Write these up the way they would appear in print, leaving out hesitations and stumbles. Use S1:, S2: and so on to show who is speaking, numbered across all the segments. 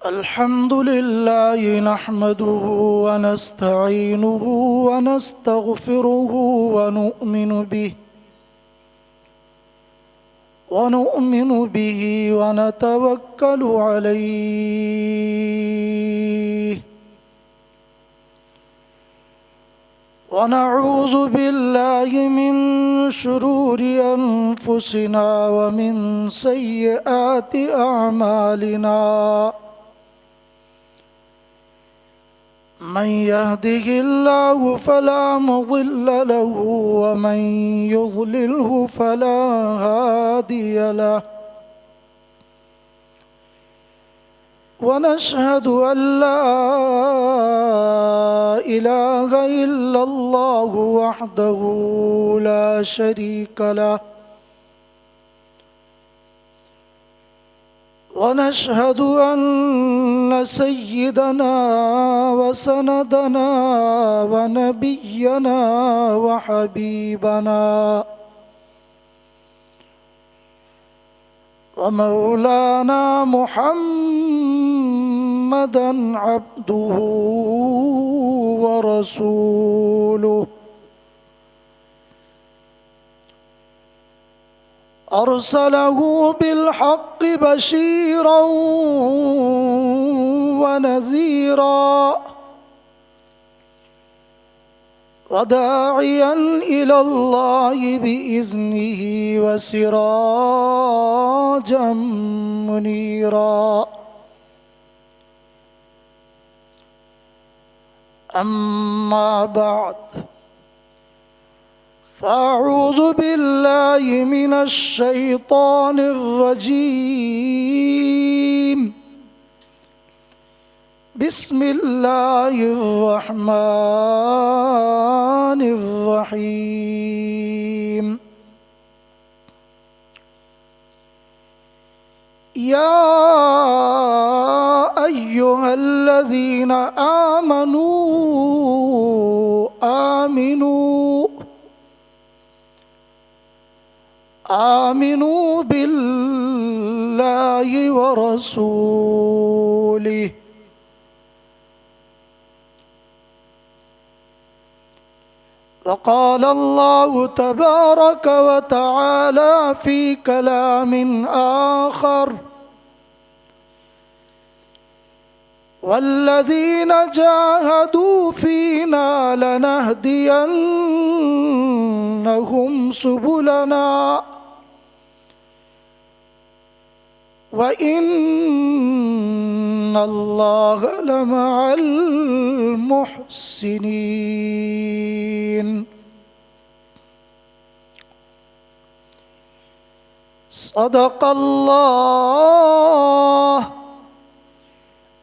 S1: الحمد لله نحمده ونستعينه ونستغفره ونؤمن به ونتوكل عليه ونعوذ بالله من شرور أنفسنا ومن سيئات أعمالنا من يهده الله فلا مضل له ومن يضلله فلا هادي له ونشهد أن لا إله إلا الله وحده لا شريك له ونشهد أن سيدنا وسندنا ونبينا وحبيبنا ومولانا محمدا عبده ورسوله أرسله بالحق بشيرا ونذيرا وداعيا إلى الله بإذنه وسراجا منيرا أما بعد فأعوذ بالله من الشيطان الرجيم بسم الله الرحمن الرحيم يا أيها الذين آمنوا آمنوا بالله ورسوله وقال الله تبارك وتعالى في كلام آخر والذين جاهدوا فينا لنهدينهم سبلنا وإن الله لمع المحسنين صدق الله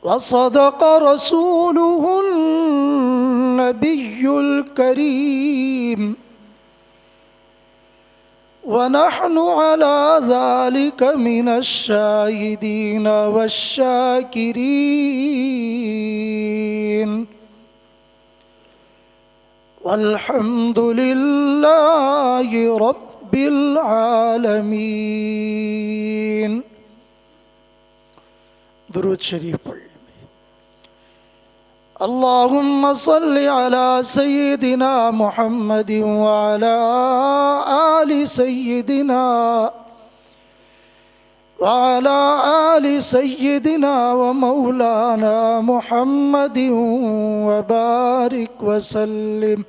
S1: وصدق رسوله النبي الكريم ونحن على ذلك من الشاهدين والشاكرين والحمد لله رب العالمين. درود شریف پڑھ. اللهم صل على سيدنا محمد وعلى آل سيدنا ومولانا محمد وبارك وسلم.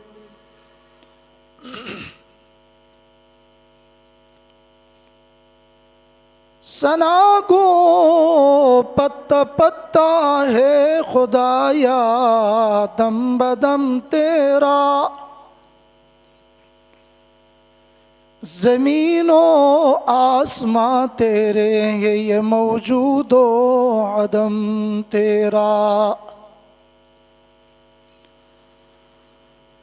S1: ثنا کو پتا پتا ہے خدایا دم بدم تیرا، زمین و آسماں تیرے ہیں یہ موجود و عدم تیرا.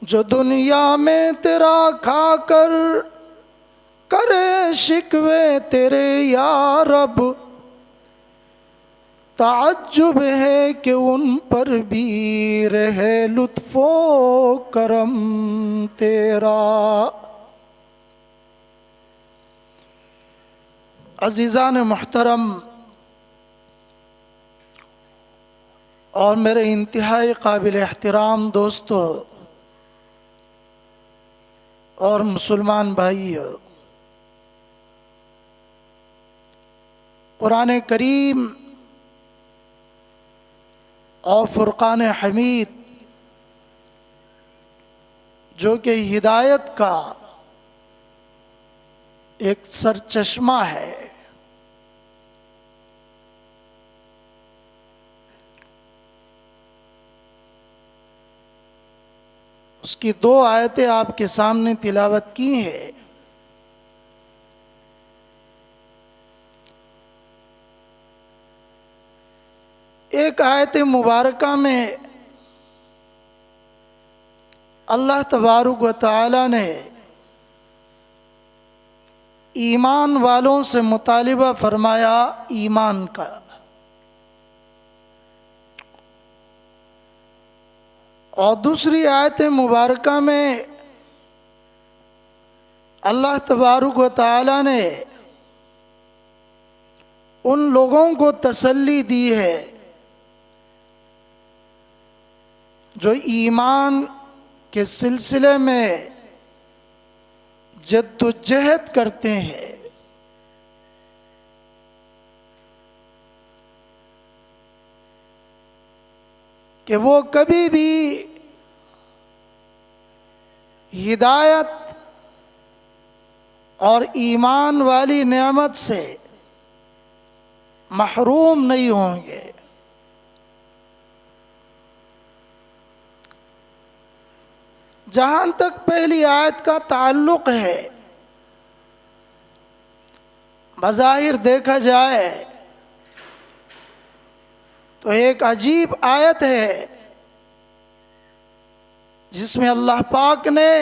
S1: جو دنیا میں تیرا کھا کر کرے شکوے تیرے یا رب، تعجب ہے کہ ان پر بھی رہے لطف و کرم تیرا. . عزیزان محترم، اور میرے انتہائی قابل احترام دوستو اور مسلمان بھائیو، قرآن کریم اور فرقان حمید جو کہ ہدایت کا ایک سرچشمہ ہے، اس کی 2 آیتیں آپ کے سامنے تلاوت کی ہیں۔ ایک آیت مبارکہ میں اللہ تبارک و تعالی نے ایمان والوں سے مطالبہ فرمایا ایمان کا، اور دوسری آیت مبارکہ میں اللہ تبارک و تعالی نے ان لوگوں کو تسلی دی ہے جو ایمان کے سلسلے میں جد و جہد کرتے ہیں، کہ وہ کبھی بھی ہدایت اور ایمان والی نعمت سے محروم نہیں ہوں گے۔ جہاں تک پہلی آیت کا تعلق ہے، بظاہر دیکھا جائے تو ایک عجیب آیت ہے جس میں اللہ پاک نے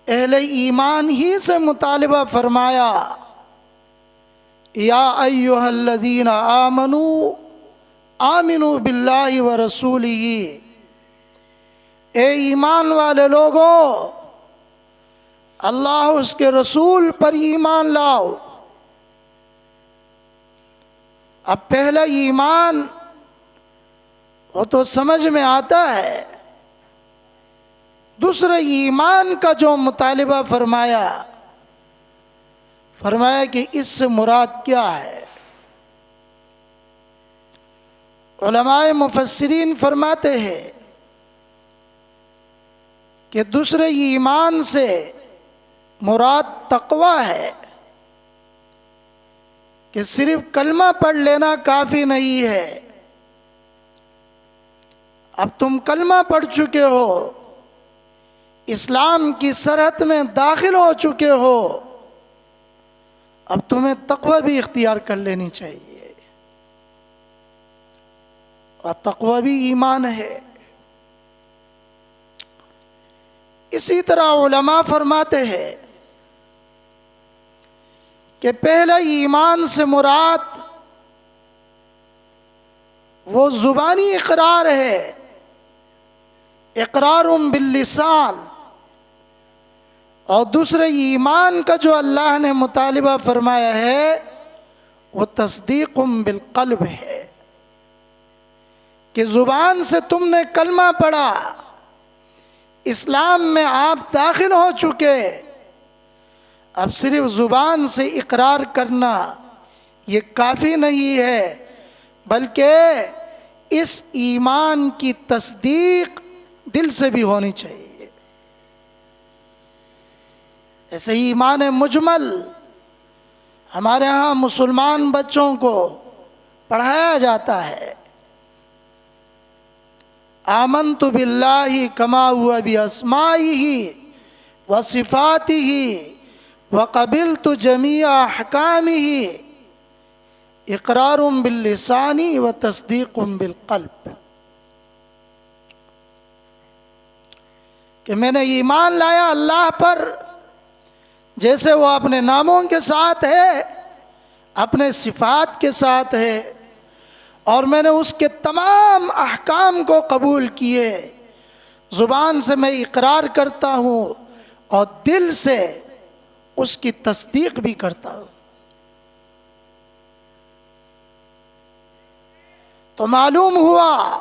S1: اہل ایمان ہی سے مطالبہ فرمایا، یا ایھا الذین آمنوا آمنوا باللہ ورسولہ، اے ایمان والے لوگوں اللہ اس کے رسول پر ایمان لاؤ۔ اب پہلا ایمان وہ تو سمجھ میں آتا ہے، دوسرے ایمان کا جو مطالبہ فرمایا کہ اس سے مراد کیا ہے۔ علماء مفسرین فرماتے ہیں کہ دوسرے ایمان سے مراد تقویٰ ہے، کہ صرف کلمہ پڑھ لینا کافی نہیں ہے۔ اب تم کلمہ پڑھ چکے ہو، اسلام کی سرحد میں داخل ہو چکے ہو، اب تمہیں تقوی بھی اختیار کر لینی چاہیے، اور تقوی بھی ایمان ہے۔ اسی طرح علماء فرماتے ہیں کہ پہلا ایمان سے مراد وہ زبانی اقرار ہے، اقرار باللسان، اور دوسرے ایمان کا جو اللہ نے مطالبہ فرمایا ہے وہ تصدیق بالقلب ہے، کہ زبان سے تم نے کلمہ پڑھا، اسلام میں آپ داخل ہو چکے، اب صرف زبان سے اقرار کرنا یہ کافی نہیں ہے، بلکہ اس ایمان کی تصدیق دل سے بھی ہونی چاہیے۔ ایسے ہی ایمان مجمل ہمارے ہاں مسلمان بچوں کو پڑھایا جاتا ہے، آمنت باللہ کما ہوا باسمائہ وصفاتہ وقبلت جمیع احکامہ، اقرار باللسان وتصدیق بالقلب، کہ میں نے ایمان لایا اللہ پر جیسے وہ اپنے ناموں کے ساتھ ہے، اپنے صفات کے ساتھ ہے، اور میں نے اس کے تمام احکام کو قبول کیے، زبان سے میں اقرار کرتا ہوں اور دل سے اس کی تصدیق بھی کرتا ہوں۔ تو معلوم ہوا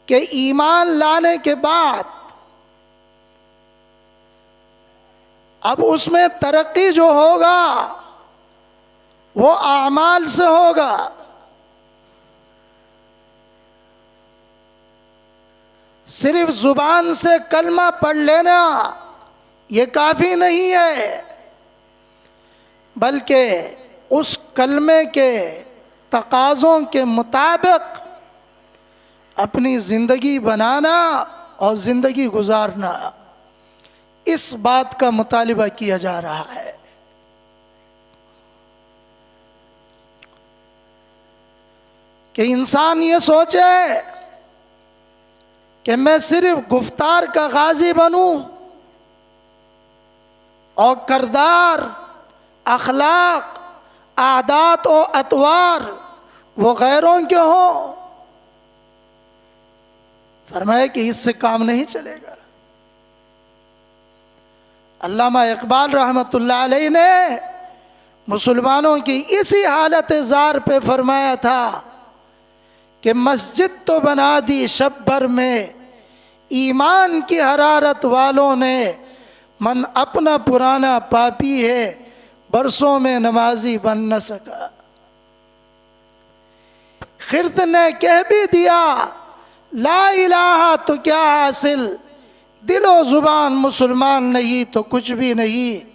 S1: کہ ایمان لانے کے بعد اب اس میں ترقی جو ہوگا وہ اعمال سے ہوگا. صرف زبان سے کلمہ پڑھ لینا یہ کافی نہیں ہے، بلکہ اس کلمے کے تقاضوں کے مطابق اپنی زندگی بنانا اور زندگی گزارنا، اس بات کا مطالبہ کیا جا رہا ہے. کہ انسان یہ سوچے کہ میں صرف گفتار کا غازی بنوں اور کردار، اخلاق، عادات و اطوار وہ غیروں کے ہوں. فرمایا کہ اس سے کام نہیں چلے گا. علامہ اقبال رحمۃ اللہ علیہ نے مسلمانوں کی اسی حالت زار پہ فرمایا تھا کہ مسجد تو بنا دی شب بھر میں، ایمان کی حرارت والوں نے، من اپنا پرانا پاپی ہے، برسوں میں نمازی بن نہ سکا. خرد نے کہہ بھی دیا لا الہ تو کیا حاصل، دل و زبان مسلمان نہیں تو کچھ بھی نہیں.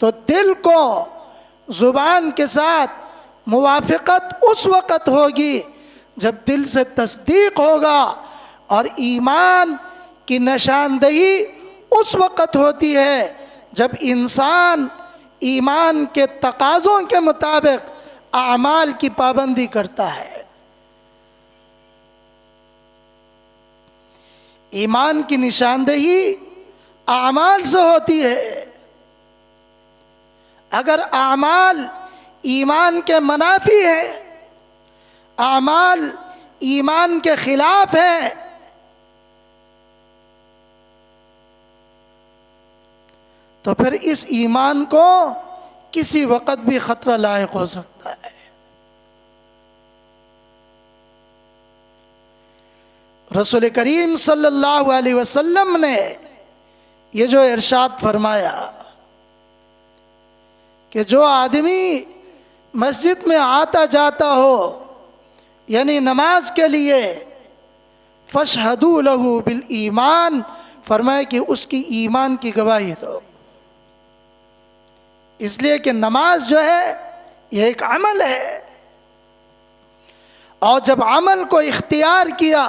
S1: تو دل کو زبان کے ساتھ موافقت اس وقت ہوگی جب دل سے تصدیق ہوگا، اور ایمان کی نشاندہی اس وقت ہوتی ہے جب انسان ایمان کے تقاضوں کے مطابق اعمال کی پابندی کرتا ہے. ایمان کی نشاندہی اعمال سے ہوتی ہے. اگر اعمال ایمان کے منافی ہے، اعمال ایمان کے خلاف ہے، تو پھر اس ایمان کو کسی وقت بھی خطرہ لاحق ہو سکتا ہے. رسول کریم صلی اللہ علیہ وسلم نے یہ جو ارشاد فرمایا کہ جو آدمی مسجد میں آتا جاتا ہو، یعنی نماز کے لیے، فاشہدوا لہ بالایمان، فرمایا کہ اس کی ایمان کی گواہی دو. اس لیے کہ نماز جو ہے یہ ایک عمل ہے، اور جب عمل کو اختیار کیا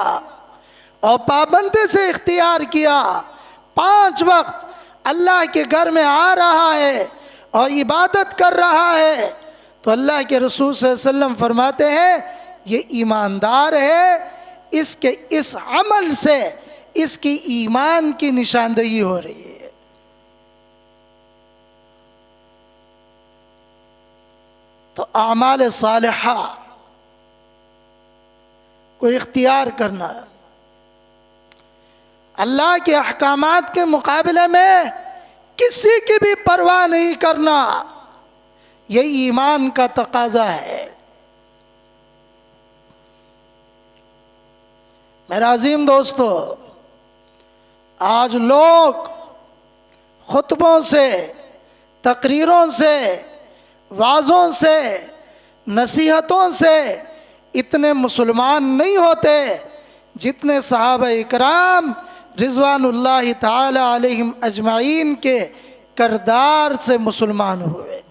S1: اور پابندی سے اختیار کیا، 5 وقت اللہ کے گھر میں آ رہا ہے اور عبادت کر رہا ہے، تو اللہ کے رسول صلی اللہ علیہ وسلم فرماتے ہیں یہ ایماندار ہے. اس کے اس عمل سے اس کی ایمان کی نشاندہی ہو رہی ہے. تو اعمال صالحہ کو اختیار کرنا، اللہ کے احکامات کے مقابلے میں کسی کی بھی پرواہ نہیں کرنا، یہ ایمان کا تقاضا ہے. میرا عظیم دوستو، آج لوگ خطبوں سے، تقریروں سے، وعظوں سے، نصیحتوں سے اتنے مسلمان نہیں ہوتے جتنے صحابہ اکرام رضوان اللہ تعالی علیہم اجمعین کے کردار سے مسلمان ہوئے.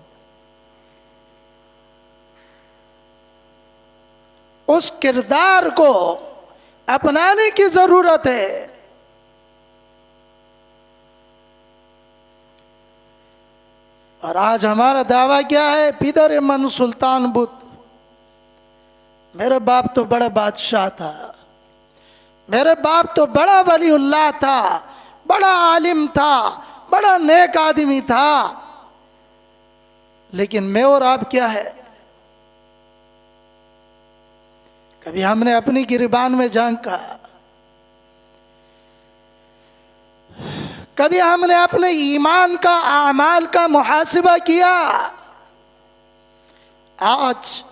S1: اس کردار کو اپنانے کی ضرورت ہے. اور آج ہمارا دعویٰ کیا ہے؟ پدر من سلطان بدھ، میرے باپ تو بڑا بادشاہ تھا، میرے باپ تو بڑا ولی اللہ تھا، بڑا عالم تھا، بڑا نیک آدمی تھا. لیکن میں اور آپ کیا ہے؟ کبھی ہم نے اپنی گریبان میں جھانکا؟ کبھی ہم نے اپنے ایمان کا، اعمال کا محاسبہ کیا؟ آج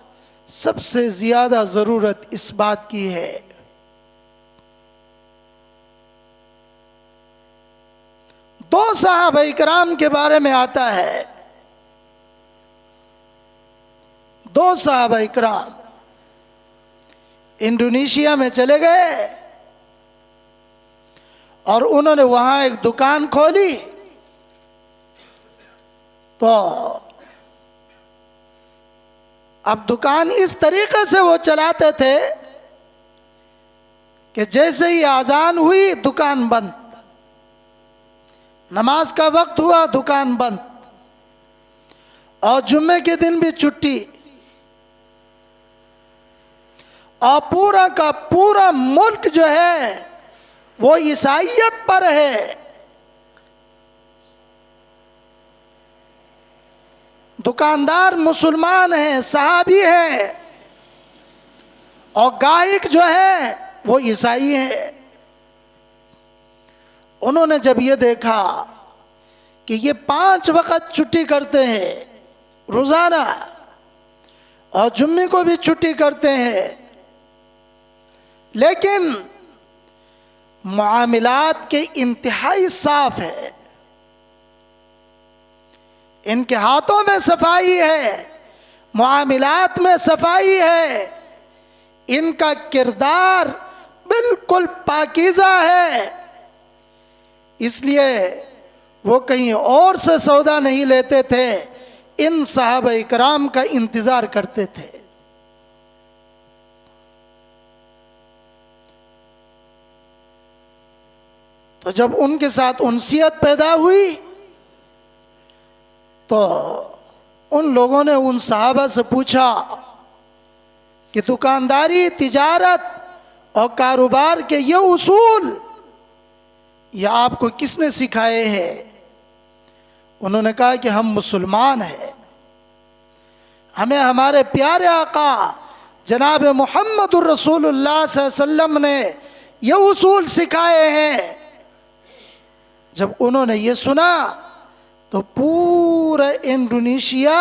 S1: سب سے زیادہ ضرورت اس بات کی ہے دو صحابہ کرام کے بارے میں آتا ہے. دو صحابہ کرام انڈونیشیا میں چلے گئے اور انہوں نے وہاں ایک دکان کھولی. تو اب دکان اس طریقے سے وہ چلاتے تھے کہ جیسے ہی اذان ہوئی دکان بند، نماز کا وقت ہوا دکان بند، اور جمعے کے دن بھی چھٹی، اور پورا کا پورا ملک جو ہے وہ عیسائیت پر ہے. دکاندار مسلمان ہیں، صحابی ہیں، اور گاہک جو ہے وہ عیسائی ہیں. انہوں نے جب یہ دیکھا کہ یہ 5 وقت چھٹی کرتے ہیں روزانہ اور جمعے کو بھی چھٹی کرتے ہیں، لیکن معاملات کے انتہائی صاف ہے، ان کے ہاتھوں میں صفائی ہے، معاملات میں صفائی ہے، ان کا کردار بالکل پاکیزہ ہے، اس لیے وہ کہیں اور سے سودا نہیں لیتے تھے، ان صحابہ کرام کا انتظار کرتے تھے. تو جب ان کے ساتھ انسیت پیدا ہوئی تو ان لوگوں نے ان صحابہ سے پوچھا کہ دکانداری، تجارت اور کاروبار کے یہ اصول یہ آپ کو کس نے سکھائے ہیں؟ انہوں نے کہا کہ ہم مسلمان ہیں، ہمیں ہمارے پیارے آقا جناب محمد الرسول اللہ صلی اللہ علیہ وسلم نے یہ اصول سکھائے ہیں. جب انہوں نے یہ سنا تو پورا انڈونیشیا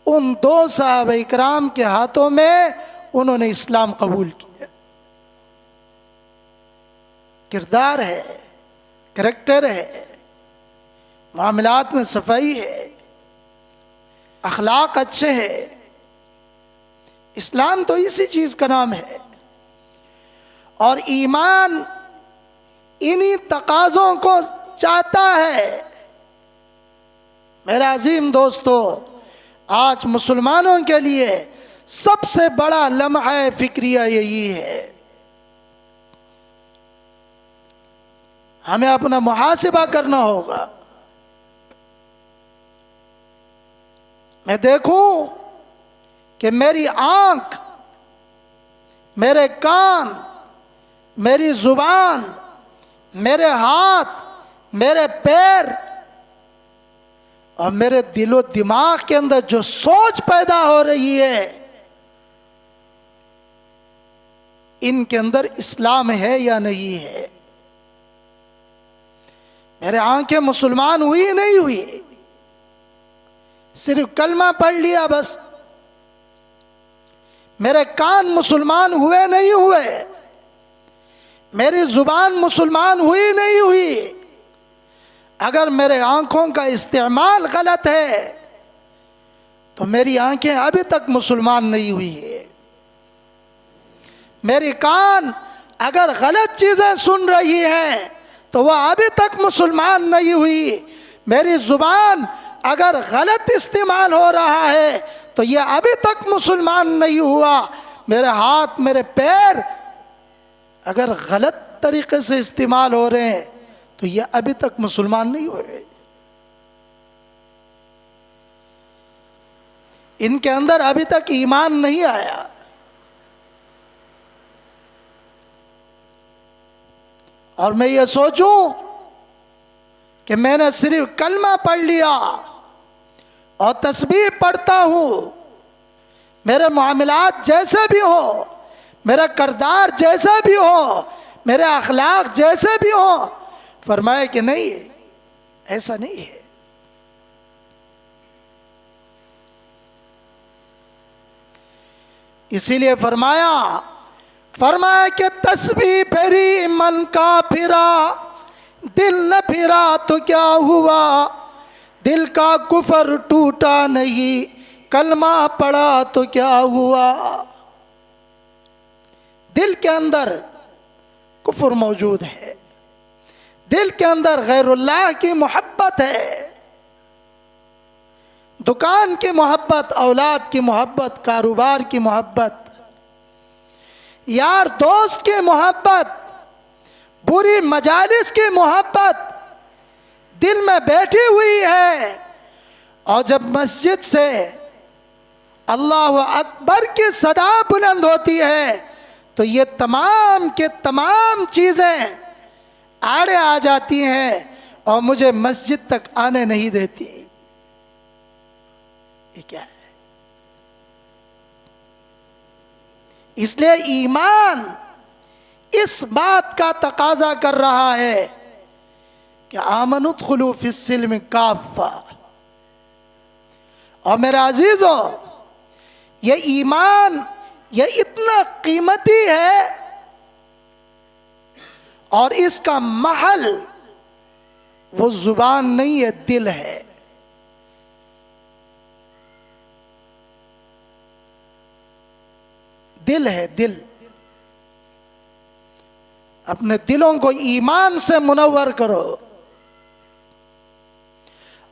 S1: ان 2 صحابہ اکرام کے ہاتھوں میں انہوں نے اسلام قبول کیا. کردار ہے، کریکٹر ہے، معاملات میں صفائی ہے، اخلاق اچھے ہیں. اسلام تو اسی چیز کا نام ہے، اور ایمان انہی تقاضوں کو چاہتا ہے. میرے عظیم دوستو، آج مسلمانوں کے لیے سب سے بڑا لمحہ فکریہ یہی ہے. ہمیں اپنا محاسبہ کرنا ہوگا. میں دیکھوں کہ میری آنکھ، میرے کان، میری زبان، میرے ہاتھ، میرے پیر اور میرے دل و دماغ کے اندر جو سوچ پیدا ہو رہی ہے، ان کے اندر اسلام ہے یا نہیں ہے. میرے آنکھیں مسلمان ہوئی نہیں ہوئی، صرف کلمہ پڑھ لیا بس. میرے کان مسلمان ہوئے نہیں ہوئے، میری زبان مسلمان ہوئی نہیں ہوئی. اگر میرے آنکھوں کا استعمال غلط ہے تو میری آنکھیں ابھی تک مسلمان نہیں ہوئی ہے. میری کان اگر غلط چیزیں سن رہی ہیں تو وہ ابھی تک مسلمان نہیں ہوئی. میری زبان اگر غلط استعمال ہو رہا ہے تو یہ ابھی تک مسلمان نہیں ہوا. میرے ہاتھ، میرے پیر اگر غلط طریقے سے استعمال ہو رہے ہیں تو یہ ابھی تک مسلمان نہیں ہوئے. ان کے اندر ابھی تک ایمان نہیں آیا. اور میں یہ سوچوں کہ میں نے صرف کلمہ پڑھ لیا اور تسبیح پڑھتا ہوں، میرے معاملات جیسے بھی ہو، میرا کردار جیسا بھی ہو، میرے اخلاق جیسے بھی ہو، فرمایا کہ نہیں، ایسا نہیں ہے. اسی لیے فرمایا کہ تسبیح پھری من کا پھرا، دل نہ پھرا تو کیا ہوا، دل کا کفر ٹوٹا نہیں، کلمہ پڑا تو کیا ہوا۔ دل کے اندر کفر موجود ہے، دل کے اندر غیر اللہ کی محبت ہے، دکان کی محبت، اولاد کی محبت، کاروبار کی محبت، یار دوست کی محبت، بری مجالس کی محبت دل میں بیٹھی ہوئی ہے، اور جب مسجد سے اللہ اکبر کی صدا بلند ہوتی ہے تو یہ تمام کے تمام چیزیں آڑے آ جاتی ہیں اور مجھے مسجد تک آنے نہیں دیتی۔ یہ کیا ہے؟ اس لیے ایمان اس بات کا تقاضا کر رہا ہے کہ آمنوا ادخلوا فی السلم کافہ۔ اور میرے عزیزو، یہ ایمان یہ اتنا قیمتی ہے اور اس کا محل وہ زبان نہیں ہے، دل ہے۔ دل ہے، دل۔ اپنے دلوں کو ایمان سے منور کرو،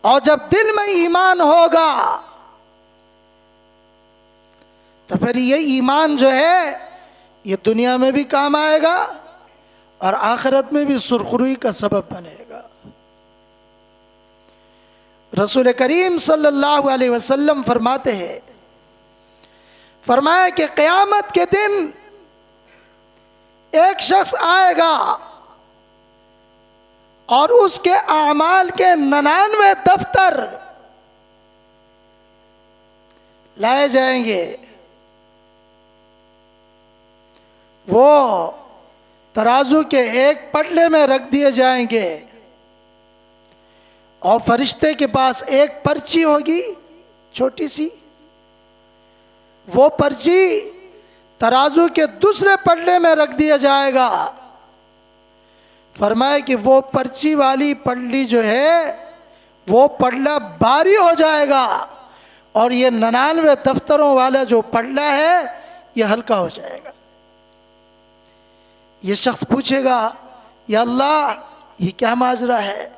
S1: اور جب دل میں ایمان ہوگا تو پھر یہ ایمان جو ہے یہ دنیا میں بھی کام آئے گا اور آخرت میں بھی سرخروئی کا سبب بنے گا۔ رسول کریم صلی اللہ علیہ وسلم فرماتے ہیں، فرمایا کہ قیامت کے دن ایک شخص آئے گا اور اس کے اعمال کے 99 دفتر لائے جائیں گے، وہ ترازو کے ایک پلڑے میں رکھ دیے جائیں گے، اور فرشتے کے پاس ایک پرچی ہوگی چھوٹی سی، وہ پرچی ترازو کے دوسرے پلڑے میں رکھ دیا جائے گا۔ فرمایا کہ وہ پرچی والی پلڑی جو ہے وہ پلڑا بھاری ہو جائے گا، اور یہ 99 دفتروں والا جو پلڑا ہے یہ ہلکا ہو جائے گا۔ یہ شخص پوچھے گا، یا اللہ یہ کیا ماجرا ہے؟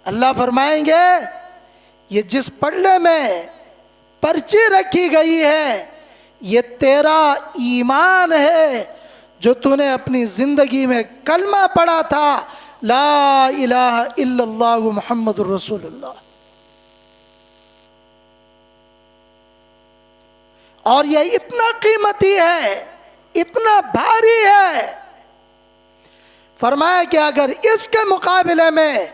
S1: اللہ فرمائیں گے، یہ جس پلڑے میں پرچی رکھی گئی ہے یہ تیرا ایمان ہے جو تو نے اپنی زندگی میں کلمہ پڑھا تھا، لا الہ الا اللہ محمد الرسول اللہ، اور یہ اتنا قیمتی ہے، اتنا بھاری ہے۔ فرمایا کہ اگر اس کے مقابلے میں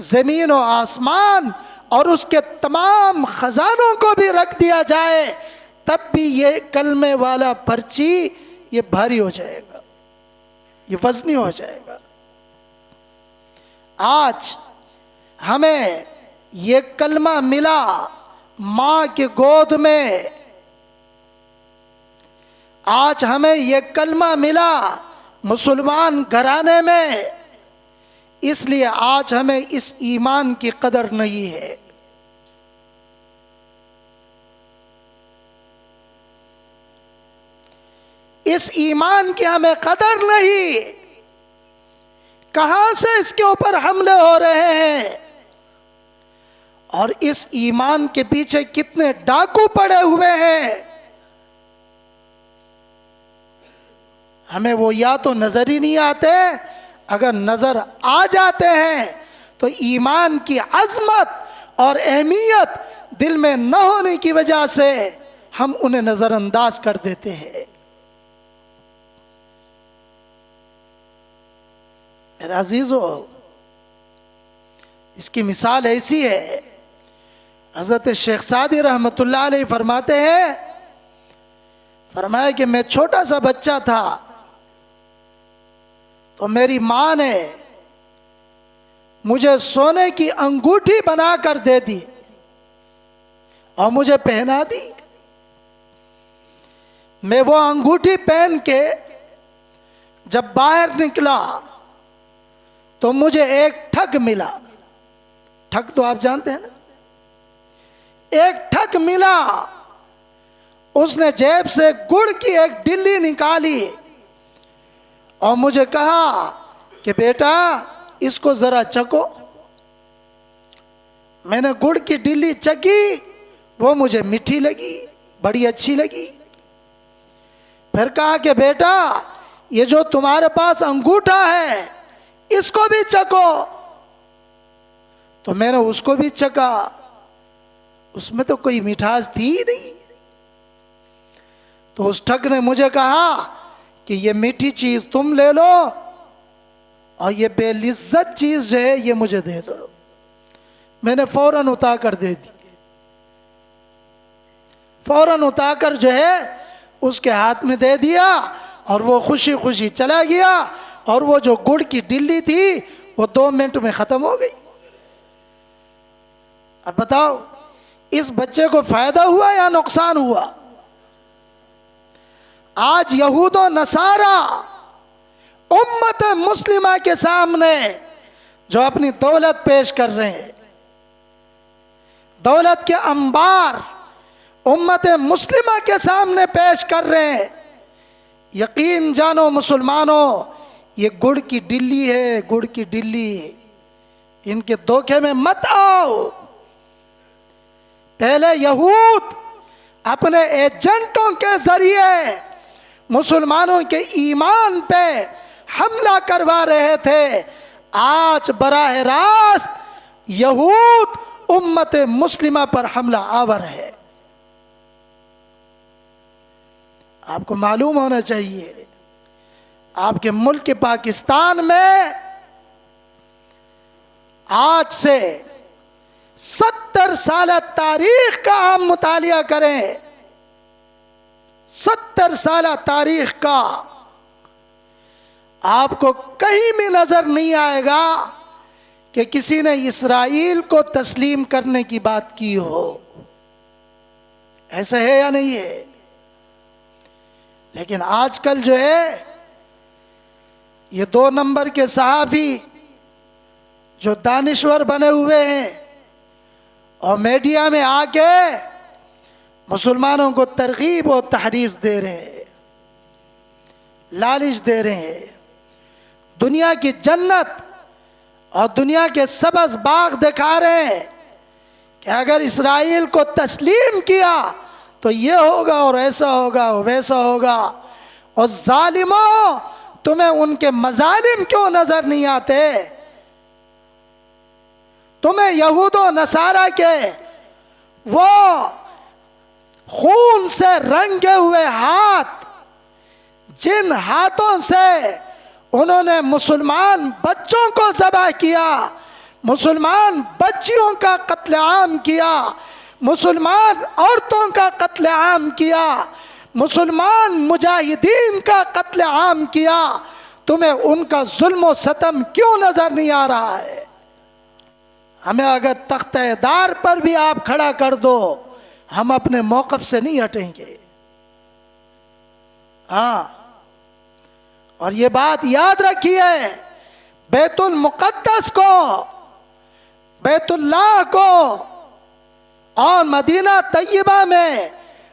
S1: زمین و آسمان اور اس کے تمام خزانوں کو بھی رکھ دیا جائے تب بھی یہ کلمے والا پرچی یہ بھاری ہو جائے گا، یہ وزنی ہو جائے گا۔ آج ہمیں یہ کلمہ ملا ماں کے گود میں، آج ہمیں یہ کلمہ ملا مسلمان گھرانے میں، اس لیے آج ہمیں اس ایمان کی قدر نہیں ہے۔ اس ایمان کی ہمیں قدر نہیں، کہاں سے اس کے اوپر حملے ہو رہے ہیں، اور اس ایمان کے پیچھے کتنے ڈاکو پڑے ہوئے ہیں، ہمیں وہ یا تو نظر ہی نہیں آتے، اگر نظر آ جاتے ہیں تو ایمان کی عظمت اور اہمیت دل میں نہ ہونے کی وجہ سے ہم انہیں نظر انداز کر دیتے ہیں۔ میرے عزیزو، اس کی مثال ایسی ہے، حضرت شیخ سعدی رحمت اللہ علیہ فرماتے ہیں، فرمایا کہ میں چھوٹا سا بچہ تھا تو میری ماں نے مجھے سونے کی انگوٹھی بنا کر دے دی اور مجھے پہنا دی۔ میں وہ انگوٹھی پہن کے جب باہر نکلا تو مجھے ایک ٹھگ ملا. ٹھگ تو آپ جانتے ہیں نا. ایک ٹھگ ملا. اس نے جیب سے گڑ کی ایک ڈلی نکالی اور مجھے کہا کہ بیٹا اس کو ذرا چکو. میں نے گڑ کی ڈلی چکی. وہ مجھے میٹھی لگی, بڑی اچھی لگی. پھر کہا کہ بیٹا یہ جو تمہارے پاس انگوٹھا ہے اس کو بھی چکو. تو میں نے اس کو بھی چکا. اس میں تو کوئی مٹھاس تھی ہی نہیں. تو اس ٹھگ نے مجھے کہا کہ یہ میٹھی چیز تم لے لو اور یہ بے لذت چیز جو ہے یہ مجھے دے دو. میں نے فوراً اٹھا کر دے دی. فوراً اٹھا کر جو ہے اس کے ہاتھ میں دے دیا اور وہ خوشی خوشی چلا گیا. اور وہ جو گڑ کی ڈلی تھی وہ 2 منٹ میں ختم ہو گئی. اب بتاؤ اس بچے کو فائدہ ہوا یا نقصان ہوا؟ آج یہود و نصارہ امت مسلمہ کے سامنے جو اپنی دولت پیش کر رہے ہیں, دولت کے انبار امت مسلمہ کے سامنے پیش کر رہے ہیں, یقین جانو مسلمانوں یہ گڑ کی ڈلی ہے, گڑ کی ڈلی. ان کے دھوکے میں مت آؤ. پہلے یہود اپنے ایجنٹوں کے ذریعے مسلمانوں کے ایمان پہ حملہ کروا رہے تھے. آج براہ راست یہود امت مسلمہ پر حملہ آور ہے. آپ کو معلوم ہونا چاہیے آپ کے ملک پاکستان میں آج سے 70 سالہ تاریخ کا آپ مطالعہ کریں. 70 سالہ تاریخ کا آپ کو کہیں بھی نظر نہیں آئے گا کہ کسی نے اسرائیل کو تسلیم کرنے کی بات کی ہو. ایسا ہے یا نہیں ہے؟ لیکن آج کل جو ہے یہ 2 نمبر کے صحافی جو دانشور بنے ہوئے ہیں اور میڈیا میں آ کے مسلمانوں کو ترغیب و تحریض دے رہے ہیں, لالچ دے رہے ہیں. دنیا کی جنت اور دنیا کے سبز باغ دکھا رہے ہیں کہ اگر اسرائیل کو تسلیم کیا تو یہ ہوگا اور ایسا ہوگا ویسا ہوگا. اور ظالموں تمہیں ان کے مظالم کیوں نظر نہیں آتے؟ تمہیں یہود و نصارہ کے وہ خون سے رنگے ہوئے ہاتھ, جن ہاتھوں سے انہوں نے مسلمان بچوں کو ذبح کیا, مسلمان بچیوں کا قتل عام کیا, مسلمان عورتوں کا قتل عام کیا, مسلمان مجاہدین کا قتل عام کیا, تمہیں ان کا ظلم و ستم کیوں نظر نہیں آ رہا ہے؟ ہمیں اگر تختہ دار پر بھی آپ کھڑا کر دو ہم اپنے موقف سے نہیں ہٹیں گے. ہاں, اور یہ بات یاد رکھیے, بیت المقدس کو, بیت اللہ کو اور مدینہ طیبہ میں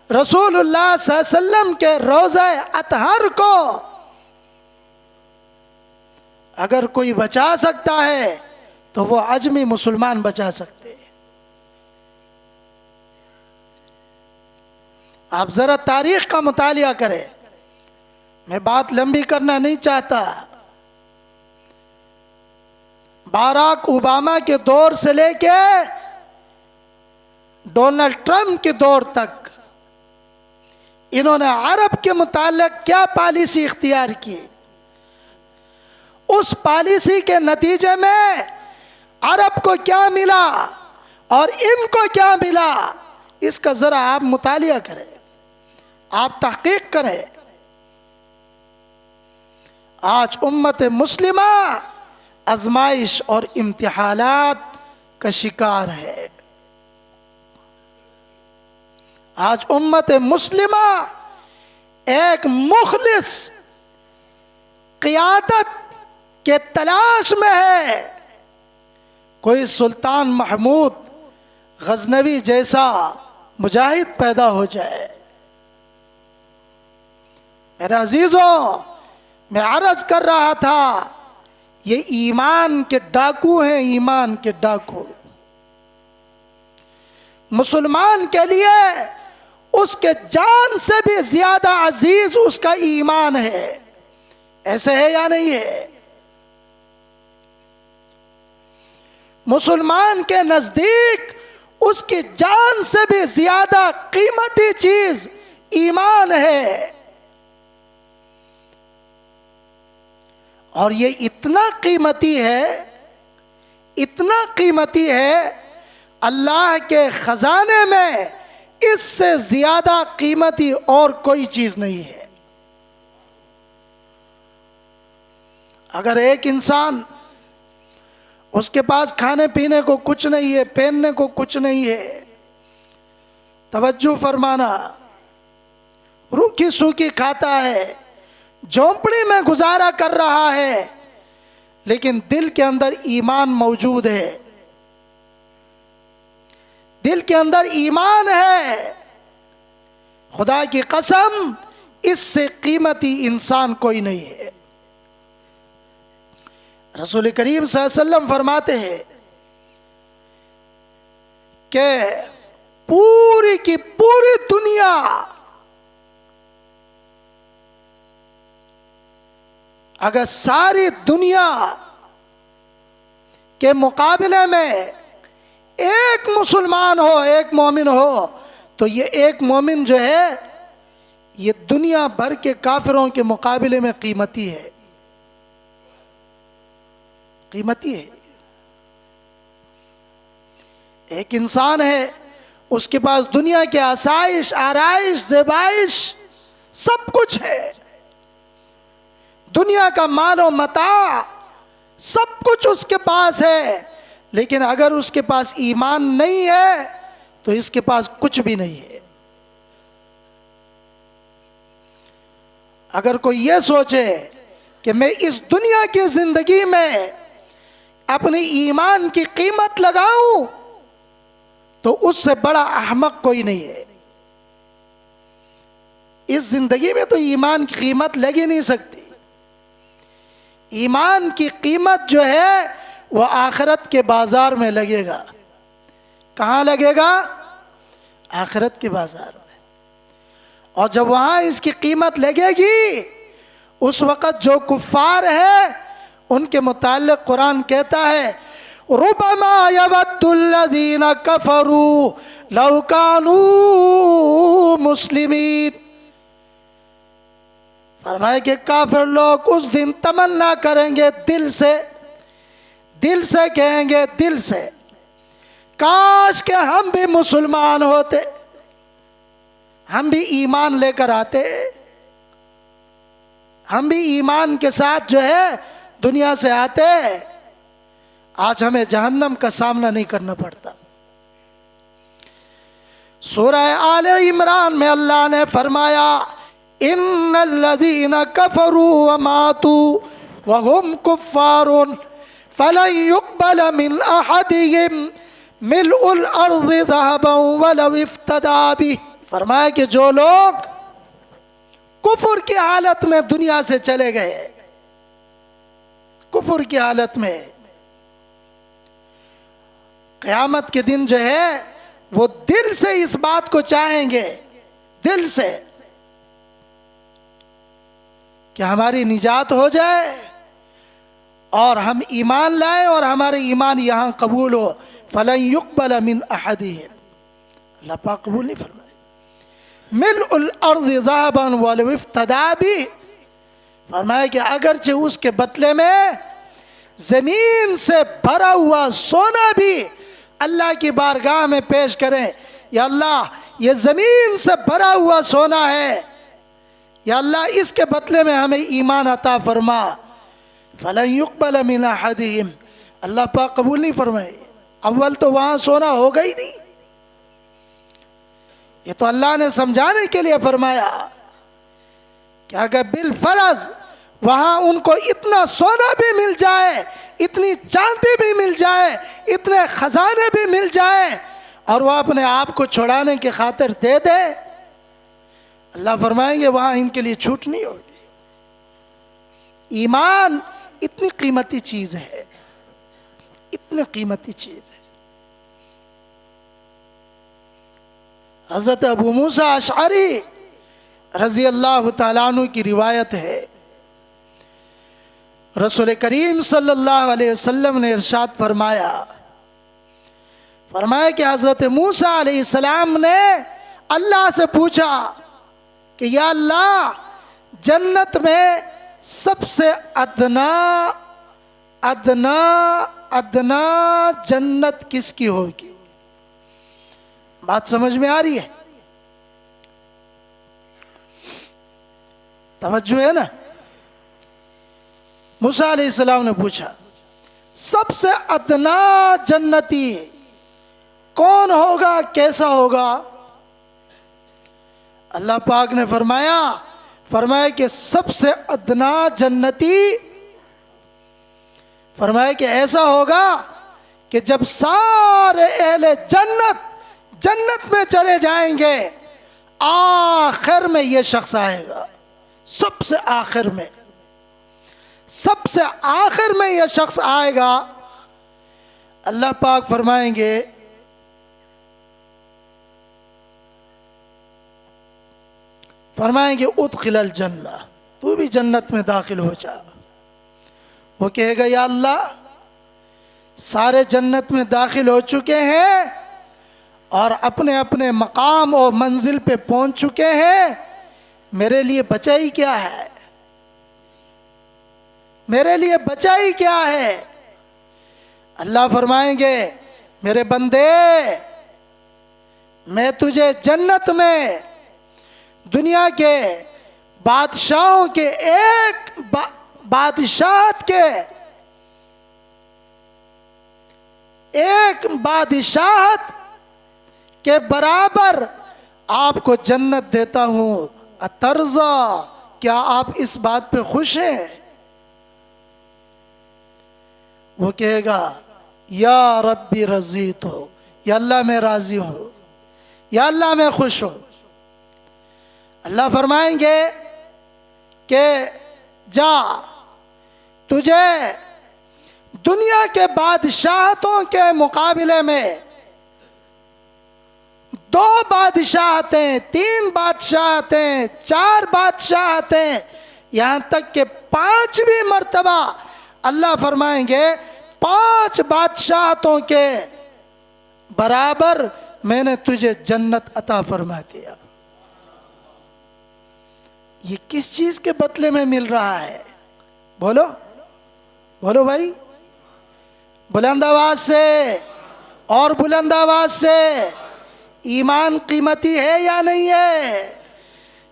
S1: رسول اللہ صلی اللہ علیہ وسلم کے روضہ اطہر کو اگر کوئی بچا سکتا ہے تو وہ عجمی مسلمان بچا سکتے ہیں. آپ ذرا تاریخ کا مطالعہ کریں. میں بات لمبی کرنا نہیں چاہتا. باراک اوباما کے دور سے لے کے ڈونلڈ ٹرمپ کے دور تک انہوں نے عرب کے متعلق کیا پالیسی اختیار کی, اس پالیسی کے نتیجے میں عرب کو کیا ملا اور ان کو کیا ملا, اس کا ذرا آپ مطالعہ کریں, آپ تحقیق کریں. آج امت مسلمہ آزمائش اور امتحانات کا شکار ہے. آج امت مسلمہ ایک مخلص قیادت کے تلاش میں ہے، کوئی سلطان محمود غزنوی جیسا مجاہد پیدا ہو جائے۔ میرے عزیزوں، میں عرض کر رہا تھا، یہ ایمان کے ڈاکو ہیں، ایمان کے ڈاکو۔ مسلمان کے لیے اس کے جان سے بھی زیادہ عزیز اس کا ایمان ہے، ایسے ہے یا نہیں ہے؟ مسلمان کے نزدیک اس کی جان سے بھی زیادہ قیمتی چیز ایمان ہے، اور یہ اتنا قیمتی ہے، اتنا قیمتی ہے، اللہ کے خزانے میں اس سے زیادہ قیمتی اور کوئی چیز نہیں ہے۔ اگر ایک انسان، اس کے پاس کھانے پینے کو کچھ نہیں ہے، پہننے کو کچھ نہیں ہے، توجہ فرمانا، روکھی سوکھی کھاتا ہے، جھونپڑی میں گزارا کر رہا ہے، لیکن دل کے اندر ایمان موجود ہے، دل کے اندر ایمان ہے، خدا کی قسم اس سے قیمتی انسان کوئی نہیں ہے۔ رسول کریم صلی اللہ علیہ وسلم فرماتے ہیں کہ پوری کی پوری دنیا اگر ساری دنیا کے مقابلے میں ایک مسلمان ہو، ایک مومن ہو، تو یہ ایک مومن جو ہے یہ دنیا بھر کے کافروں کے مقابلے میں قیمتی ہے، قیمتی ہے۔ ایک انسان ہے، اس کے پاس دنیا کے آسائش، آرائش، زیبائش سب کچھ ہے، دنیا کا مال و متاع سب کچھ اس کے پاس ہے، لیکن اگر اس کے پاس ایمان نہیں ہے تو اس کے پاس کچھ بھی نہیں ہے۔ اگر کوئی یہ سوچے کہ میں اس دنیا کی زندگی میں اپنی ایمان کی قیمت لگاؤں تو اس سے بڑا احمق کوئی نہیں ہے۔ اس زندگی میں تو ایمان کی قیمت لگ ہی نہیں سکتی۔ ایمان کی قیمت جو ہے وہ آخرت کے بازار میں لگے گا۔ کہاں لگے گا؟ آخرت کے بازار میں۔ اور جب وہاں اس کی قیمت لگے گی، اس وقت جو کفار ہیں ان کے متعلق قرآن کہتا ہے ربما یود الذین کفروا لو کانوا مسلمین، فرمایا کہ کافر لوگ اس دن تمنا کریں گے، دل سے کہیں گے، دل سے، کاش کہ ہم بھی مسلمان ہوتے، ہم بھی ایمان لے کر آتے، ہم بھی ایمان کے ساتھ جو ہے دنیا سے آتے، آج ہمیں جہنم کا سامنا نہیں کرنا پڑتا۔ سورہ آل عمران میں اللہ نے فرمایا ان الذین کفروا وماتوا وهم کفار فلن يقبل من احدهم ملء الارض ذهبا ولو افتدى به، فرمایا کہ جو لوگ کفر کی حالت میں دنیا سے چلے گئے، کفر کی حالت میں، قیامت کے دن جو ہے وہ دل سے اس بات کو چاہیں گے، دل سے، کہ ہماری نجات ہو جائے اور ہم ایمان لائے اور ہمارے ایمان یہاں قبول ہو۔ فَلَن يُقْبَلَ مِنْ أَحَدِهِمْ، اللہ پاک قبول نہیں فرمائے۔ مِلْءُ الْأَرْضِ ذَهَبًا وَلَوِ افْتَدَىٰ بِهِ، فرمایا کہ اگرچہ اس کے بدلے میں زمین سے بھرا ہوا سونا بھی اللہ کی بارگاہ میں پیش کریں، یا اللہ یہ زمین سے بھرا ہوا سونا ہے، یا اللہ اس کے بدلے میں ہمیں ایمان عطا فرما، فَلَن يُقْبَلَ مِنْ أَحَدِهِمْ، اللہ پاک قبول نہیں فرمائے۔ اول تو وہاں سونا ہوگا ہی نہیں، یہ تو اللہ نے سمجھانے کے لیے فرمایا کہ اگر بالفرض وہاں ان کو اتنا سونا بھی مل جائے، اتنی چاندی بھی مل جائے، اتنے خزانے بھی مل جائیں، اور وہ اپنے آپ کو چھڑانے کی خاطر دے دے، اللہ فرمائیں گے وہاں ان کے لیے چھوٹ نہیں ہوگی۔ ایمان اتنی قیمتی چیز ہے، اتنی قیمتی چیز ہے۔ حضرت ابو موسیٰ اشعری رضی اللہ تعالیٰ عنہ کی روایت ہے، رسول کریم صلی اللہ علیہ وسلم نے ارشاد فرمایا کہ حضرت موسیٰ علیہ السلام نے اللہ سے پوچھا کہ یا اللہ، جنت میں سب سے ادنا جنت کس کی ہوگی؟ بات سمجھ میں آ رہی ہے؟ توجہ ہے نا؟ موسیٰ علیہ السلام نے پوچھا سب سے ادنا جنتی کون ہوگا، کیسا ہوگا؟ اللہ پاک نے فرمایا کہ سب سے ادنا جنتی، فرمایا کہ ایسا ہوگا کہ جب سارے اہل جنت میں چلے جائیں گے، آخر میں یہ شخص آئے گا، سب سے آخر میں یہ شخص آئے گا۔ اللہ پاک فرمائیں گے ادخل الجنہ، تو بھی جنت میں داخل ہو جا۔ وہ کہے گا یا اللہ، سارے جنت میں داخل ہو چکے ہیں اور اپنے اپنے مقام اور منزل پہ پہنچ چکے ہیں، میرے لیے بچا ہی کیا ہے؟ میرے لیے بچا ہی کیا ہے؟ اللہ فرمائیں گے میرے بندے، میں تجھے جنت میں دنیا کے بادشاہوں کے ایک بادشاہت کے برابر آپ کو جنت دیتا ہوں۔ اترضا، کیا آپ اس بات پہ خوش ہیں؟ وہ کہے گا یا ربی رضیت ہو، یا اللہ میں راضی ہوں، یا اللہ میں خوش ہوں۔ اللہ فرمائیں گے کہ جا، تجھے دنیا کے بادشاہتوں کے مقابلے میں 2 بادشاہتیں، 3 بادشاہتیں، 4 بادشاہتیں، یہاں تک کہ 5ویں مرتبہ اللہ فرمائیں گے 5 بادشاہتوں کے برابر میں نے تجھے جنت عطا فرما دیا۔ یہ کس چیز کے بدلے میں مل رہا ہے؟ بولو بھائی، بلند آواز سے، اور بلند آواز سے۔ ایمان قیمتی ہے یا نہیں ہے؟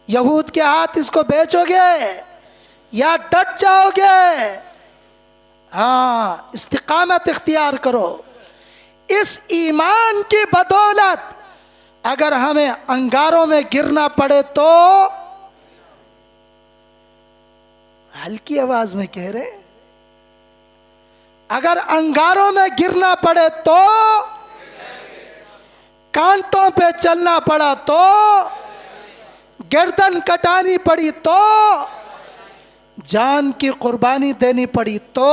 S1: یہود کے ہاتھ اس کو بیچو گے یا ڈٹ جاؤ گے؟ ہاں، استقامت اختیار کرو۔ اس ایمان کی بدولت اگر ہمیں انگاروں میں گرنا پڑے تو، ہلکی آواز میں کہہ رہے ہیں، اگر انگاروں میں گرنا پڑے تو، کانٹوں پہ چلنا پڑا تو، گردن کٹانی پڑی تو، جان کی قربانی دینی پڑی تو،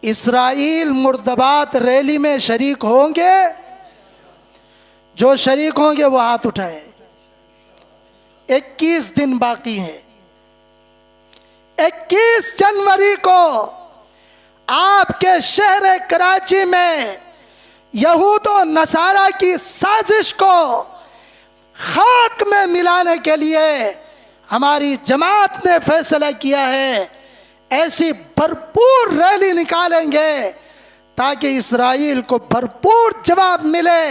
S1: اسرائیل مردباد ریلی میں شریک ہوں گے؟ جو شریک ہوں گے وہ ہاتھ اٹھائیں۔ 21 دن باقی ہیں۔ 21 جنوری کو آپ کے شہر کراچی میں یہود و نصارہ کی سازش کو خاک میں ملانے کے لیے ہماری جماعت نے فیصلہ کیا ہے، ایسی بھرپور ریلی نکالیں گے تاکہ اسرائیل کو بھرپور جواب ملے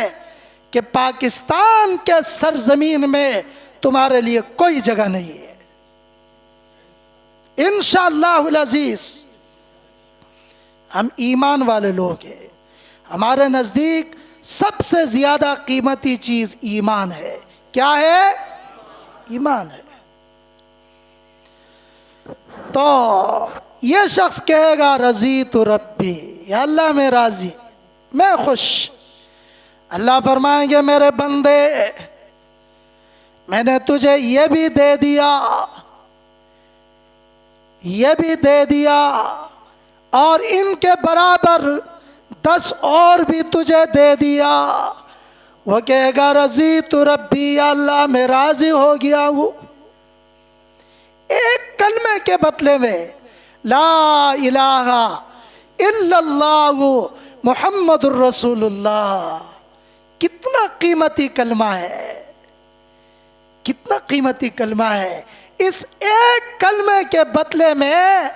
S1: کہ پاکستان کے سرزمین میں تمہارے لیے کوئی جگہ نہیں ہے۔ انشاءاللہ العزیز ہم ایمان والے لوگ ہیں، ہمارے نزدیک سب سے زیادہ قیمتی چیز ایمان ہے۔ کیا ہے؟ ایمان ہے۔ تو یہ شخص کہے گا رضیت ربی، یا اللہ میں راضی، میں خوش۔ اللہ فرمائیں گے میرے بندے میں نے تجھے یہ بھی دے دیا، یہ بھی دے دیا، اور ان کے برابر 10 اور بھی تجھے دے دیا۔ وہ کہے گا رضیت ربی، یا اللہ میں راضی ہو گیا ہوں۔ ایک کلمے کے بدلے میں لا الہ الا اللہ محمد الرسول اللہ، کتنا قیمتی کلمہ ہے، کتنا قیمتی کلمہ ہے۔ اس ایک کلمے کے بدلے میں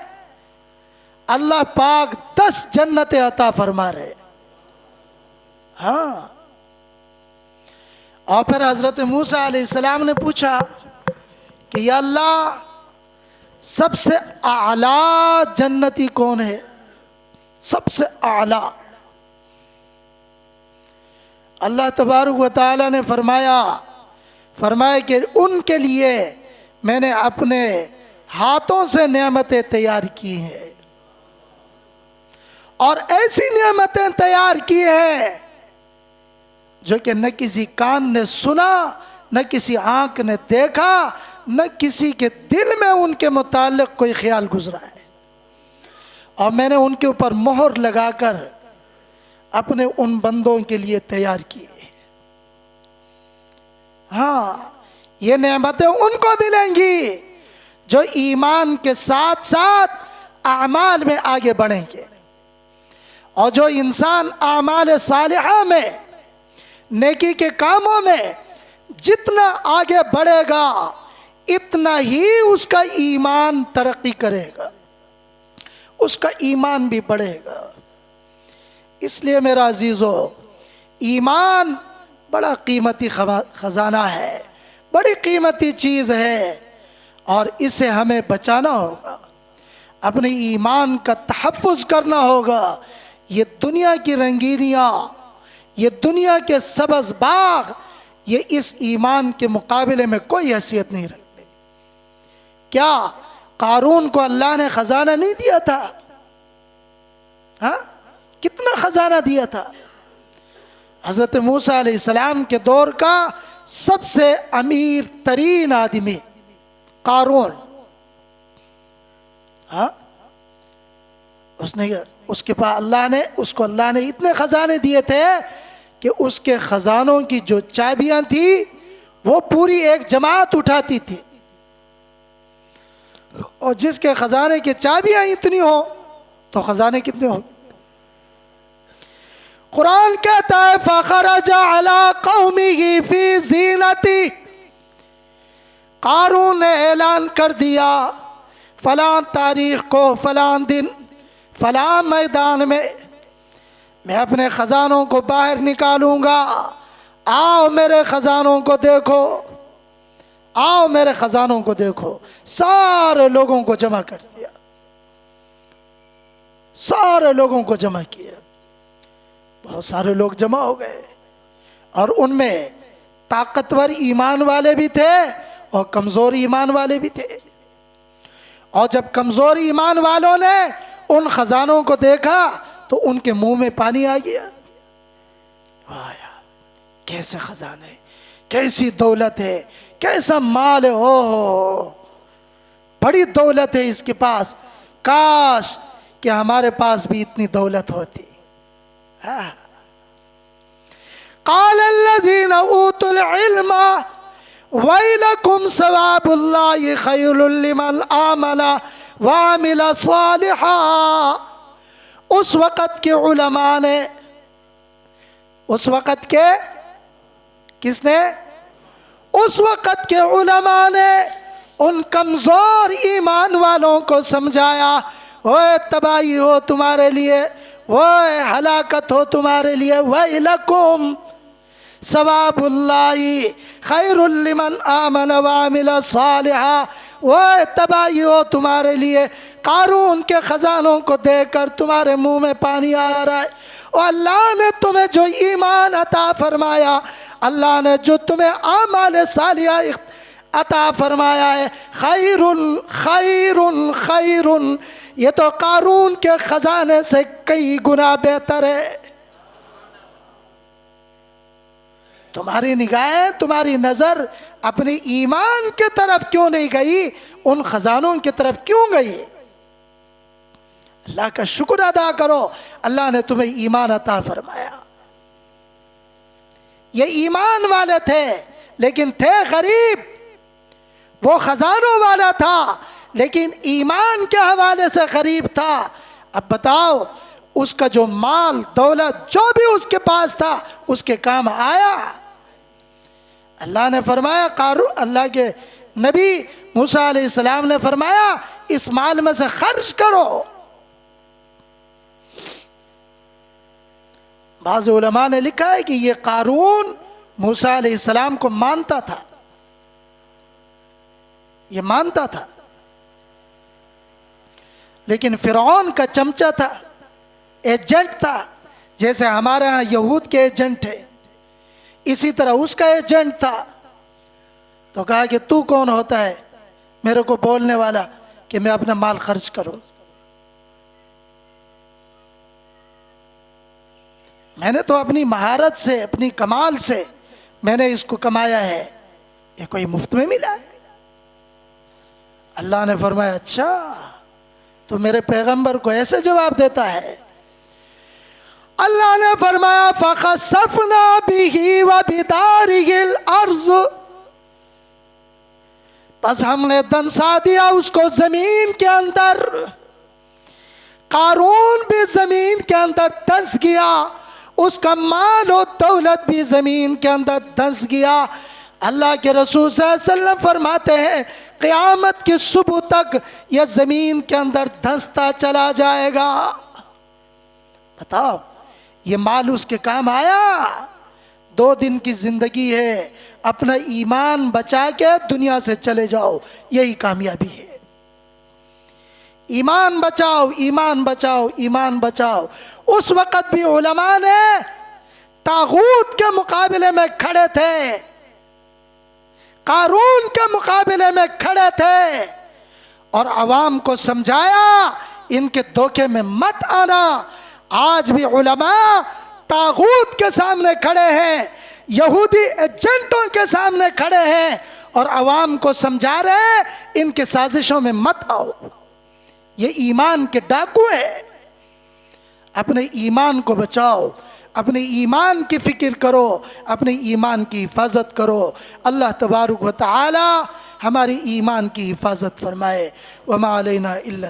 S1: اللہ پاک 10 جنتیں عطا فرما رہے۔ ہاں، اور پھر حضرت موسیٰ علیہ السلام نے پوچھا کہ یا اللہ سب سے اعلیٰ جنتی کون ہے؟ سب سے اعلیٰ؟ اللہ تبارک و تعالی نے فرمایا کہ ان کے لیے میں نے اپنے ہاتھوں سے نعمتیں تیار کی ہیں، اور ایسی نعمتیں تیار کی ہیں جو کہ نہ کسی کان نے سنا، نہ کسی آنکھ نے دیکھا، نہ کسی کے دل میں ان کے متعلق کوئی خیال گزرا ہے، اور میں نے ان کے اوپر مہر لگا کر اپنے ان بندوں کے لیے تیار کیے۔ ہاں، یہ نعمتیں ان کو ملیں گی جو ایمان کے ساتھ ساتھ اعمال میں آگے بڑھیں گے، اور جو انسان اعمال صالحہ میں، نیکی کے کاموں میں جتنا آگے بڑھے گا اتنا ہی اس کا ایمان ترقی کرے گا، اس کا ایمان بھی بڑھے گا۔ اس لیے میرا عزیزو، ایمان بڑا قیمتی خزانہ ہے، بڑی قیمتی چیز ہے، اور اسے ہمیں بچانا ہوگا، اپنے ایمان کا تحفظ کرنا ہوگا۔ یہ دنیا کی رنگینیاں، یہ دنیا کے سبز باغ، یہ اس ایمان کے مقابلے میں کوئی حیثیت نہیں رکھتے۔ کیا قارون کو اللہ نے خزانہ نہیں دیا تھا؟ ہاں، کتنا خزانہ دیا تھا؟ حضرت موسیٰ علیہ السلام کے دور کا سب سے امیر ترین آدمی قارون، ہاں، اس کے پاس اللہ نے اتنے خزانے دیے تھے کہ اس کے خزانوں کی جو چابیاں تھیں وہ پوری ایک جماعت اٹھاتی تھی، اور جس کے خزانے کی چابیاں اتنی ہو تو خزانے کتنے ہو؟ قرآن کہتا ہے فَخَرَجَ عَلَىٰ قَوْمِهِ فِي زِينَتِهِ، قارون نے اعلان کر دیا فلاں تاریخ کو، فلاں دن، فلاں میدان میں میں اپنے خزانوں کو باہر نکالوں گا، آؤ میرے خزانوں کو دیکھو، آؤ میرے خزانوں کو دیکھو۔ سارے لوگوں کو جمع کر دیا، سارے لوگوں کو جمع کیا، بہت سارے لوگ جمع ہو گئے، اور ان میں طاقتور ایمان والے بھی تھے اور کمزور ایمان والے بھی تھے۔ اور جب کمزور ایمان والوں نے ان خزانوں کو دیکھا تو ان کے منہ میں پانی آ گیا، واہ یار، کیسے خزانے، کیسی دولت ہے، کیسا مال ہے، او بڑی دولت ہے اس کے پاس، کاش کہ ہمارے پاس بھی اتنی دولت ہوتی۔ قال الذين اوتوا العلم ويلكم ثواب الله خير لمن آمن وعمل صالحا۔ اس وقت کے علماء نے، اس وقت کے کس نے؟ اس وقت کے علماء نے ان کمزور ایمان والوں کو سمجھایا، اوے تباہی ہو تمہارے لیے، وہ ہلاکت ہو تمہارے لیے، وَإِلَكُمْ ثواب اللہ خیر لمن آمن وعمل صالحا، وہ تباہی ہو تمہارے لیے۔ قارون کے خزانوں کو دیکھ کر تمہارے منہ میں پانی آ رہا ہے، اور اللہ نے تمہیں جو ایمان عطا فرمایا، اللہ نے جو تمہیں اعمال صالحہ عطا فرمایا ہے۔ خیر خیر خیر، یہ تو قارون کے خزانے سے کئی گنا بہتر ہے۔ تمہاری نگاہیں، تمہاری نظر اپنی ایمان کی طرف کیوں نہیں گئی؟ ان خزانوں کی طرف کیوں گئی؟ اللہ کا شکر ادا کرو، اللہ نے تمہیں ایمان عطا فرمایا۔ یہ ایمان والے تھے لیکن تھے غریب، وہ خزانوں والا تھا لیکن ایمان کے حوالے سے غریب تھا۔ اب بتاؤ، اس کا جو مال دولت جو بھی اس کے پاس تھا اس کے کام آیا؟ اللہ نے فرمایا اللہ کے نبی موسیٰ علیہ السلام نے فرمایا اس مال میں سے خرچ کرو۔ بعض علماء نے لکھا ہے کہ یہ قارون موسیٰ علیہ السلام کو مانتا تھا، یہ مانتا تھا، لیکن فرعون کا چمچہ تھا، ایجنٹ تھا، جیسے ہمارے ہاں یہود کے ایجنٹ ہے، اسی طرح اس کا ایجنٹ تھا۔ تو کہا کہ تو کون ہوتا ہے میرے کو بولنے والا کہ میں اپنا مال خرچ کروں؟ میں نے تو اپنی مہارت سے، اپنی کمال سے میں نے اس کو کمایا ہے، یہ کوئی مفت میں ملا ہے؟ اللہ نے فرمایا اچھا تو میرے پیغمبر کو ایسے جواب دیتا ہے؟ اللہ نے فرمایا فَخَسَفْنَا بِهِ وَبِدَارِهِ الْأَرْضُ، بس ہم نے دنسا دیا اس کو زمین کے اندر۔ قارون بھی زمین کے اندر دنس گیا، اس کا مال و دولت بھی زمین کے اندر دنس گیا۔ اللہ کے رسول صلی اللہ علیہ وسلم فرماتے ہیں قیامت کی صبح تک یہ زمین کے اندر دھنستا چلا جائے گا۔ بتاؤ یہ مال اس کے کام آیا؟ 2 دن کی زندگی ہے، اپنا ایمان بچا کے دنیا سے چلے جاؤ، یہی کامیابی ہے۔ ایمان بچاؤ، ایمان بچاؤ، ایمان بچاؤ۔ اس وقت بھی علماء نے طاغوت کے مقابلے میں کھڑے تھے، قارون کے مقابلے میں کھڑے تھے اور عوام کو سمجھایا ان کے دھوکے میں مت آنا۔ آج بھی علماء طاغوت کے سامنے کھڑے ہیں، یہودی ایجنٹوں کے سامنے کھڑے ہیں اور عوام کو سمجھا رہے ہیں ان کے سازشوں میں مت آؤ، یہ ایمان کے ڈاکو ہیں۔ اپنے ایمان کو بچاؤ، اپنے ایمان کی فکر کرو، اپنے ایمان کی حفاظت کرو۔ اللہ تبارک و تعالی ہماری ایمان کی حفاظت فرمائے۔ وما علینا الا